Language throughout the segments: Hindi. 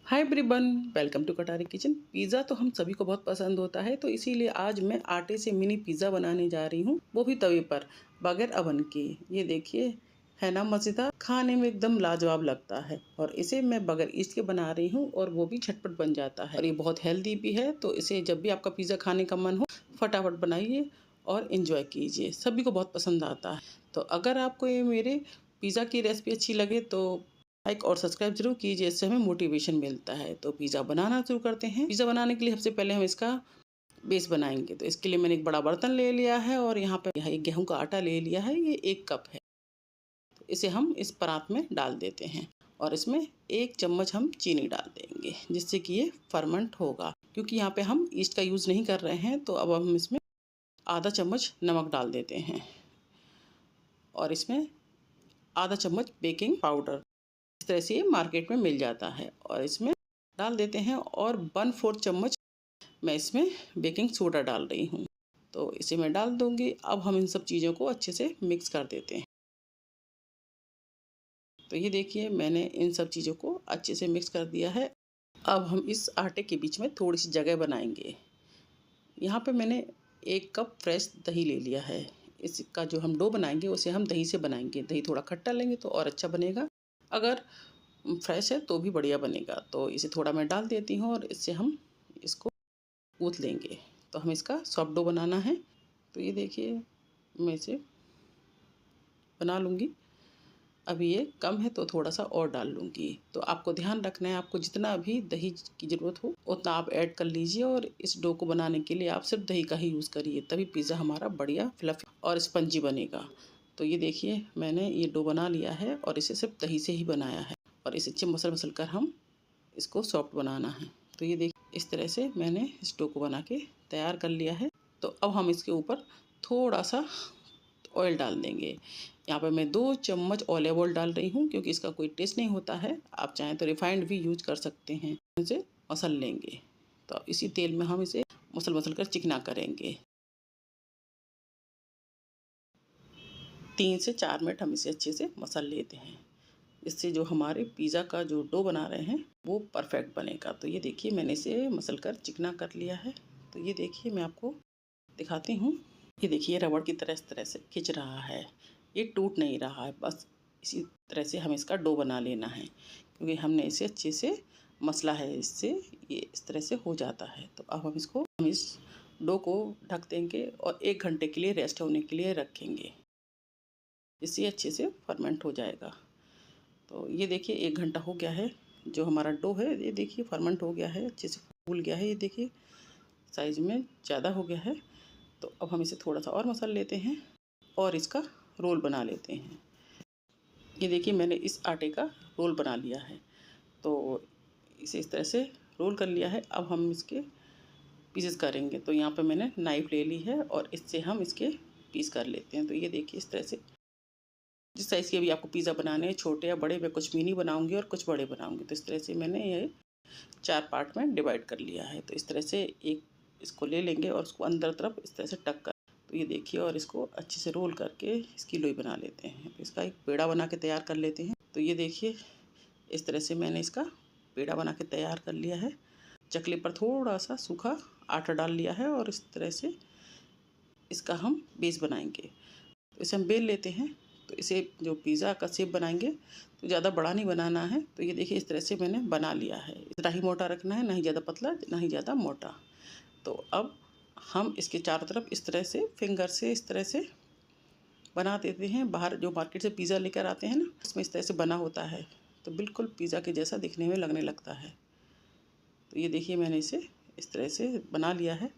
हाय एवरीवन, वेलकम टू कटारी किचन। पिज़्ज़ा तो हम सभी को बहुत पसंद होता है, तो इसीलिए आज मैं आटे से मिनी पिज़्ज़ा बनाने जा रही हूँ, वो भी तवे पर, बगैर अवन के। ये देखिए, है ना मज़ेदार, खाने में एकदम लाजवाब लगता है। और इसे मैं बगैर ईस्ट के बना रही हूँ और वो भी झटपट बन जाता है और ये बहुत हेल्दी भी है। तो इसे जब भी आपका पिज़्ज़ा खाने का मन हो, फटाफट बनाइए और इन्जॉय कीजिए, सभी को बहुत पसंद आता है। तो अगर आपको ये मेरे पिज़्ज़ा की रेसिपी अच्छी लगे तो लाइक और सब्सक्राइब जरूर कीजिए, इससे हमें मोटिवेशन मिलता है। तो पिज़्ज़ा बनाना शुरू करते हैं। पिज़्ज़ा बनाने के लिए सबसे पहले हम इसका बेस बनाएंगे। तो इसके लिए मैंने एक बड़ा बर्तन ले लिया है और यहाँ पे एक गेहूं का आटा ले लिया है, ये 1 कप है। तो इसे हम इस परात में डाल देते हैं और इसमें 1 चम्मच हम चीनी डाल देंगे, जिससे कि ये फर्मेंट होगा। क्योंकि यहाँ पे हम ईस्ट का यूज़ नहीं कर रहे हैं, तो अब हम इसमें आधा चम्मच नमक डाल देते हैं और इसमें आधा चम्मच बेकिंग पाउडर, इस तरह से ये मार्केट में मिल जाता है, और इसमें डाल देते हैं। और 1/4 चम्मच मैं इसमें बेकिंग सोडा डाल रही हूँ, तो इसे मैं डाल दूँगी। अब हम इन सब चीज़ों को अच्छे से मिक्स कर देते हैं। तो ये देखिए, मैंने इन सब चीज़ों को अच्छे से मिक्स कर दिया है। अब हम इस आटे के बीच में थोड़ी सी जगह बनाएंगे। यहाँ पे मैंने 1 कप फ्रेश दही ले लिया है। इसका जो हम डो बनाएंगे उसे हम दही से बनाएंगे। दही थोड़ा खट्टा लेंगे तो और अच्छा बनेगा, अगर फ्रेश है तो भी बढ़िया बनेगा। तो इसे थोड़ा मैं डाल देती हूँ और इससे हम इसको गूँथ लेंगे। तो हमें इसका सॉफ्ट डो बनाना है। तो ये देखिए, मैं इसे बना लूँगी। अभी ये कम है तो थोड़ा सा और डाल लूँगी। तो आपको ध्यान रखना है, आपको जितना भी दही की ज़रूरत हो उतना आप ऐड कर लीजिए। और इस डो को बनाने के लिए आप सिर्फ दही का ही यूज़ करिए, तभी पिज़्ज़ा हमारा बढ़िया फ्लफी और स्पंजी बनेगा। तो ये देखिए, मैंने ये डो बना लिया है और इसे सिर्फ दही से ही बनाया है, और इसे अच्छे मसल मसल कर हम इसको सॉफ्ट बनाना है। तो ये देखिए, इस तरह से मैंने इस डो को बना के तैयार कर लिया है। तो अब हम इसके ऊपर थोड़ा सा ऑयल डाल देंगे। यहाँ पर मैं 2 चम्मच ऑलिव ऑयल डाल रही हूँ, क्योंकि इसका कोई टेस्ट नहीं होता है। आप चाहें तो रिफाइंड भी यूज कर सकते हैं। इसे मसल लेंगे। तो इसी तेल में हम इसे मसल मसल कर चिकना करेंगे। 3 से 4 मिनट हम इसे अच्छे से मसल लेते हैं, इससे जो हमारे पिज़्ज़ा का जो डो बना रहे हैं वो परफेक्ट बनेगा। तो ये देखिए, मैंने इसे मसल कर चिकना कर लिया है। तो ये देखिए, मैं आपको दिखाती हूँ। ये देखिए, रबड़ की तरह इस तरह से खिंच रहा है, ये टूट नहीं रहा है। बस इसी तरह से हमें इसका डो बना लेना है, क्योंकि हमने इसे अच्छे से मसला है, इससे ये इस तरह से हो जाता है। तो अब हम इस डो को ढक देंगे और 1 घंटे के लिए रेस्ट होने के लिए रखेंगे, इससे अच्छे से फर्मेंट हो जाएगा। तो ये देखिए, 1 घंटा हो गया है। जो हमारा डो है ये देखिए फर्मेंट हो गया है, अच्छे से फूल गया है। ये देखिए, साइज़ में ज़्यादा हो गया है। तो अब हम इसे थोड़ा सा और मसल लेते हैं और इसका रोल बना लेते हैं। ये देखिए, मैंने इस आटे का रोल बना लिया है। तो इसे इस तरह से रोल कर लिया है। अब हम इसके पीसेस करेंगे। तो यहाँ पे मैंने नाइफ़ ले ली है और इससे हम इसके पीस कर लेते हैं। तो ये देखिए, इस तरह से जिस साइज़ के भी आपको पिज़्ज़ा बनाने हैं, छोटे या बड़े, मैं कुछ मिनी बनाऊँगी और कुछ बड़े बनाऊँगी। तो इस तरह से मैंने ये 4 पार्ट में डिवाइड कर लिया है। तो इस तरह से एक इसको ले लेंगे और उसको अंदर तरफ इस तरह से टक कर, तो ये देखिए, और इसको अच्छे से रोल करके इसकी लोई बना लेते हैं। तो इसका एक पेड़ा बना के तैयार कर लेते हैं। तो ये देखिए, इस तरह से मैंने इसका पेड़ा बना के तैयार कर लिया है। चकले पर थोड़ा सा सूखा आटा डाल लिया है और इस तरह से इसका हम बेस बनाएंगे। तो इसे हम बेल लेते हैं। तो इसे जो पिज़्ज़ा का शेप बनाएंगे, तो ज़्यादा बड़ा नहीं बनाना है। तो ये देखिए, इस तरह से मैंने बना लिया है। इतना ही मोटा रखना है, ना ही ज़्यादा पतला ना ही ज़्यादा मोटा। तो अब हम इसके चारों तरफ इस तरह से फिंगर से इस तरह से बना देते हैं। बाहर जो मार्केट से पिज़्ज़ा लेकर आते हैं ना, उसमें इस तरह से बना होता है, तो बिल्कुल पिज़्ज़ा के जैसा दिखने में लगने लगता है। तो ये देखिए, मैंने इसे इस तरह से बना लिया है।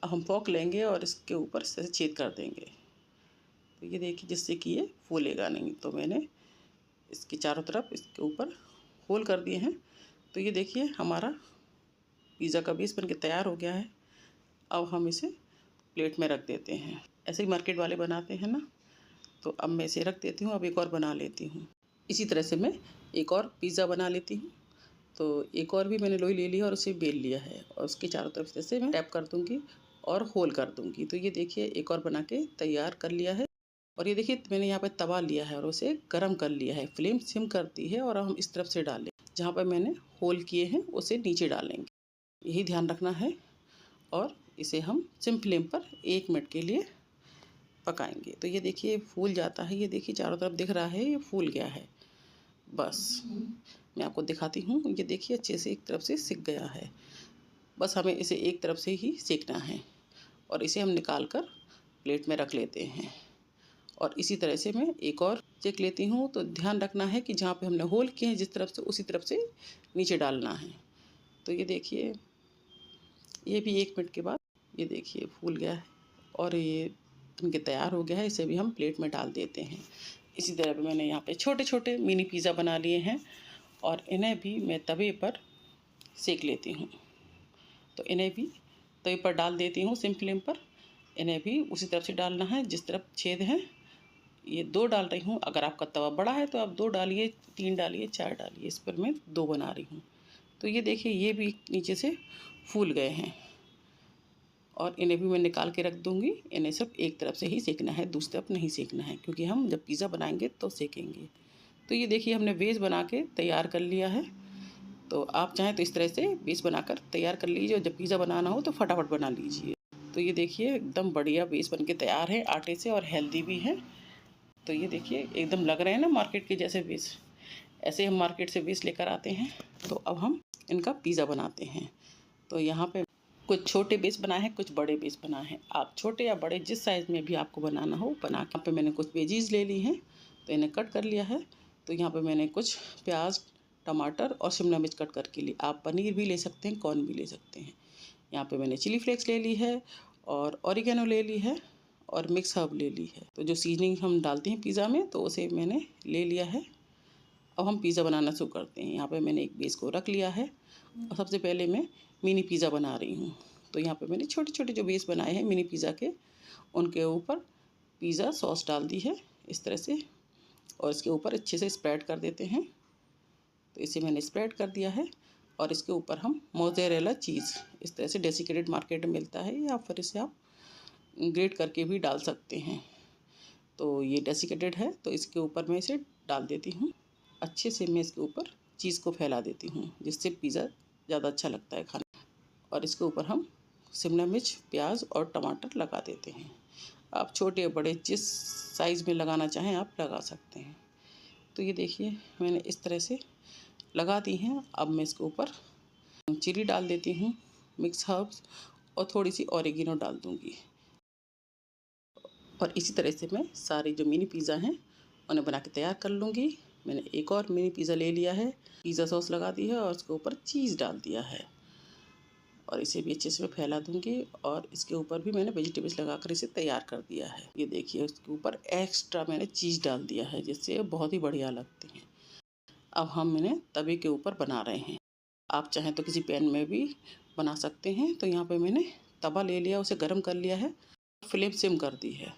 अब हम फोक लेंगे और इसके ऊपर इस तरह से छेद कर देंगे। तो ये देखिए, जिससे कि ये फूलेगा नहीं। तो मैंने इसके चारों तरफ इसके ऊपर होल कर दिए हैं। तो ये देखिए, हमारा पिज़्ज़ा का बेस बनके तैयार हो गया है। अब हम इसे प्लेट में रख देते हैं, ऐसे ही मार्केट वाले बनाते हैं ना। तो अब मैं इसे रख देती हूँ। अब एक और बना लेती हूँ। इसी तरह से मैं एक और पिज़्ज़ा बना लेती हूँ। तो एक और भी मैंने लोई ले लिया और उसे बेल लिया है, और उसके चारों तरफ इस तरह से मैं टैप कर दूँगी और होल कर दूँगी। तो ये देखिए, एक और बना के तैयार कर लिया है। और ये देखिए मैंने यहाँ पे तवा लिया है और उसे गरम कर लिया है। फ्लेम सिम करती है और हम इस तरफ से डालें, जहाँ पर मैंने होल किए हैं उसे नीचे डालेंगे, यही ध्यान रखना है। और इसे हम सिम फ्लेम पर 1 मिनट के लिए पकाएंगे। तो ये देखिए फूल जाता है, ये देखिए चारों तरफ दिख रहा है, ये फूल गया है। बस मैं आपको दिखाती हूँ, ये देखिए अच्छे से एक तरफ से सिक गया है। बस हमें इसे एक तरफ से ही सेकना है और इसे हम निकाल कर प्लेट में रख लेते हैं। और इसी तरह से मैं एक और सेक लेती हूँ। तो ध्यान रखना है कि जहाँ पे हमने होल किए हैं जिस तरफ से, उसी तरफ से नीचे डालना है। तो ये देखिए ये भी 1 मिनट के बाद ये देखिए फूल गया है और ये बनके तैयार हो गया है। इसे भी हम प्लेट में डाल देते हैं। इसी तरह पे मैंने यहाँ पे छोटे छोटे मिनी पिज़्ज़ा बना लिए हैं और इन्हें भी मैं तवे पर सेक लेती हूँ। तो इन्हें भी तवे पर डाल देती हूँ सिम फ्लेम पर। इन्हें भी उसी तरफ से डालना है जिस तरफ छेद है। ये 2 डाल रही हूँ, अगर आपका तवा बड़ा है तो आप 2 डालिए, 3 डालिए, 4 डालिए। इस पर मैं 2 बना रही हूँ। तो ये देखिए ये भी नीचे से फूल गए हैं और इन्हें भी मैं निकाल के रख दूँगी। इन्हें सिर्फ एक तरफ से ही सेकना है, दूसरी तरफ नहीं सेकना है, क्योंकि हम जब पिज़्ज़ा बनाएंगे तो सेकेंगे। तो ये देखिए हमने बेस बना के तैयार कर लिया है। तो आप चाहें तो इस तरह से बेस बनाकर तैयार कर लीजिए और जब पिज़्ज़ा बनाना हो तो फटाफट बना लीजिए। तो ये देखिए एकदम बढ़िया बेस बन के तैयार है आटे से और हेल्दी भी है। तो ये देखिए एकदम लग रहे हैं ना मार्केट के जैसे बेस, ऐसे हम मार्केट से बेस लेकर आते हैं। तो अब हम इनका पिज़्ज़ा बनाते हैं। तो यहाँ पे कुछ छोटे बेस बनाए हैं, कुछ बड़े बेस बनाए हैं। आप छोटे या बड़े जिस साइज़ में भी आपको बनाना हो बना के। यहाँ पे मैंने कुछ वेजीज़ ले ली हैं तो इन्हें कट कर लिया है। तो यहाँ पे मैंने कुछ प्याज, टमाटर और शिमला मिर्च कट करके ली। आप पनीर भी ले सकते हैं, कॉर्न भी ले सकते हैं। यहाँ पे मैंने चिली फ्लेक्स ले ली है और ऑरिगेनो ले ली है और मिक्स हर्ब ले ली है। तो जो सीजनिंग हम डालते हैं पिज़्ज़ा में तो उसे मैंने ले लिया है। अब हम पिज़्ज़ा बनाना शुरू करते हैं। यहाँ पे मैंने एक बेस को रख लिया है और सबसे पहले मैं मिनी पिज़्ज़ा बना रही हूँ। तो यहाँ पे मैंने छोटे छोटे जो बेस बनाए हैं मिनी पिज़्ज़ा के, उनके ऊपर पिज़्ज़ा सॉस डाल दी है इस तरह से और इसके ऊपर अच्छे से स्प्रेड कर देते हैं। तो इसे मैंने स्प्रेड कर दिया है और इसके ऊपर हम मोज़रेला चीज़ इस तरह से डेसिकेटेड मार्केट में मिलता है या फिर इसे आप ग्रेट करके भी डाल सकते हैं। तो ये डेसिकेटेड है तो इसके ऊपर मैं इसे डाल देती हूँ। अच्छे से मैं इसके ऊपर चीज़ को फैला देती हूँ जिससे पिज़्ज़ा ज़्यादा अच्छा लगता है खाने। और इसके ऊपर हम शिमला मिर्च, प्याज और टमाटर लगा देते हैं। आप छोटे बड़े जिस साइज़ में लगाना चाहें आप लगा सकते हैं। तो ये देखिए मैंने इस तरह से लगा दी हैं। अब मैं इसके ऊपर चिली डाल देती हूँ, मिक्स हर्ब्स और थोड़ी सी ऑरिगेनो डाल दूँगी। और इसी तरह से मैं सारे जो मिनी पिज़्ज़ा हैं उन्हें बना के तैयार कर लूँगी। मैंने एक और मिनी पिज़्ज़ा ले लिया है, पिज़्ज़ा सॉस लगा दी है और उसके ऊपर चीज़ डाल दिया है और इसे भी अच्छे से मैं फैला दूँगी। और इसके ऊपर भी मैंने वेजिटेबल्स लगाकर इसे तैयार कर दिया है। ये देखिए उसके ऊपर एक्स्ट्रा मैंने चीज़ डाल दिया है जिससे बहुत ही बढ़िया लगते हैं। अब हम इन्हें तवे के ऊपर बना रहे हैं। आप चाहें तो किसी पैन में भी बना सकते हैं। तो यहाँ पे मैंने तवा ले लिया, उसे गर्म कर लिया है, फ्लेम सिम कर दी है।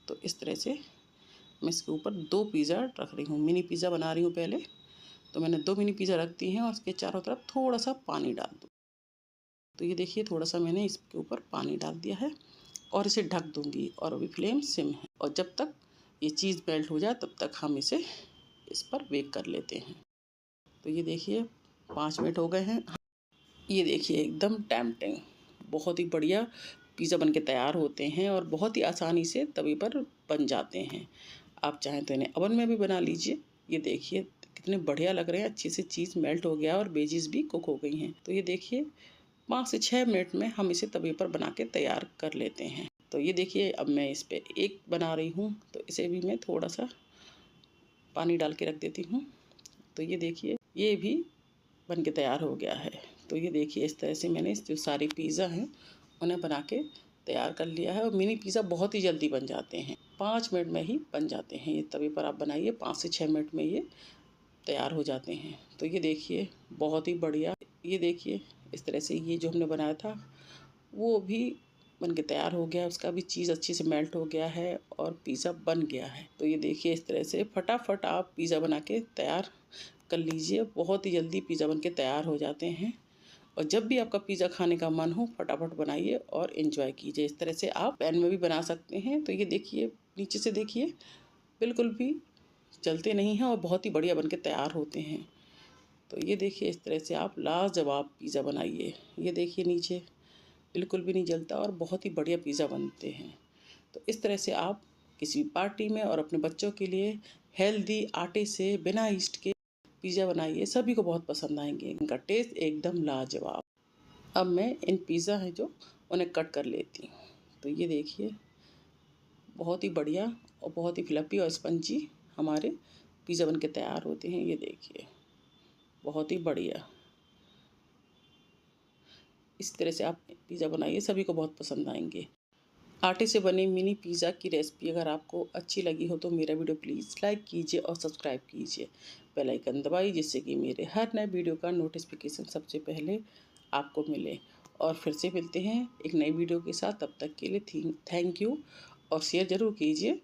तो इस तरह से मैं इसके ऊपर 2 पिज़्ज़ा रख रही हूँ। मिनी पिज़्ज़ा बना रही हूँ पहले। तो मैंने 2 मिनी पिज़्ज़ा रख दी हैं और उसके चारों तरफ थोड़ा सा पानी डाल दूँ। तो ये देखिए थोड़ा सा मैंने इसके ऊपर पानी डाल दिया है और इसे ढक दूँगी और अभी फ्लेम सिम है। और जब तक ये चीज़ मेल्ट हो जाए तब तक हम इसे इस पर बेक कर लेते हैं। तो ये देखिए 5 मिनट हो गए हैं। ये देखिए एकदम टेम्पटिंग, बहुत ही बढ़िया पिज़्ज़ा बनके तैयार होते हैं और बहुत ही आसानी से तवे पर बन जाते हैं। आप चाहें तो इन्हें ओवन में भी बना लीजिए। ये देखिए कितने बढ़िया लग रहे हैं, अच्छे से चीज़ मेल्ट हो गया और वेजीज़ भी कुक हो गई हैं। तो ये देखिए 5 से 6 मिनट में हम इसे तवे पर बना के तैयार कर लेते हैं। तो ये देखिए अब मैं इस पे एक बना रही हूँ तो इसे भी मैं थोड़ा सा पानी डाल के रख देती हूँ। तो ये देखिए ये भी बन के तैयार हो गया है। तो ये देखिए इस तरह से मैंने जो सारे पिज़्ज़ा हैं उन्हें बना के तैयार कर लिया है। और मिनी पिज़्ज़ा बहुत ही जल्दी बन जाते हैं, 5 मिनट में ही बन जाते हैं। ये तवे पर आप बनाइए, 5 से 6 मिनट में ये तैयार हो जाते हैं। तो ये देखिए बहुत ही बढ़िया, ये देखिए इस तरह से ये जो हमने बनाया था वो भी बन के तैयार हो गया, उसका भी चीज़ अच्छे से मेल्ट हो गया है और पिज़्ज़ा बन गया है। तो ये देखिए इस तरह से फटाफट आप पिज़्ज़ा बना के तैयार कर लीजिए। बहुत ही जल्दी पिज़्ज़ा बन के तैयार हो जाते हैं और जब भी आपका पिज़्ज़ा खाने का मन हो फटाफट बनाइए और एंजॉय कीजिए। इस तरह से आप पैन में भी बना सकते हैं। तो ये देखिए, नीचे से देखिए बिल्कुल भी जलते नहीं हैं और बहुत ही बढ़िया बन के तैयार होते हैं। तो ये देखिए, इस तरह से आप लाजवाब पिज़्ज़ा बनाइए। ये देखिए नीचे बिल्कुल भी नहीं जलता और बहुत ही बढ़िया पिज़्ज़ा बनते हैं। तो इस तरह से आप किसी पार्टी में और अपने बच्चों के लिए हेल्दी आटे से बिना यीस्ट के पिज़्ज़ा बनाइए, सभी को बहुत पसंद आएंगे। इनका टेस्ट एकदम लाजवाब। अब मैं इन पिज़्ज़ा हैं जो उन्हें कट कर लेती हूँ। तो ये देखिए, बहुत ही बढ़िया और बहुत ही फ्लफ़ी और स्पंजी हमारे पिज़्ज़ा बन के तैयार होते हैं। ये देखिए, बहुत ही बढ़िया। इस तरह से आप पिज़्ज़ा बनाइए, सभी को बहुत पसंद आएंगे। आटे से बने मिनी पिज़्ज़ा की रेसिपी अगर आपको अच्छी लगी हो तो मेरा वीडियो प्लीज़ लाइक कीजिए और सब्सक्राइब कीजिए। बेल आइकन दबाइए जिससे कि मेरे हर नए वीडियो का नोटिफिकेशन सबसे पहले आपको मिले। और फिर से मिलते हैं एक नई वीडियो के साथ। तब तक के लिए थैंक यू और शेयर ज़रूर कीजिए।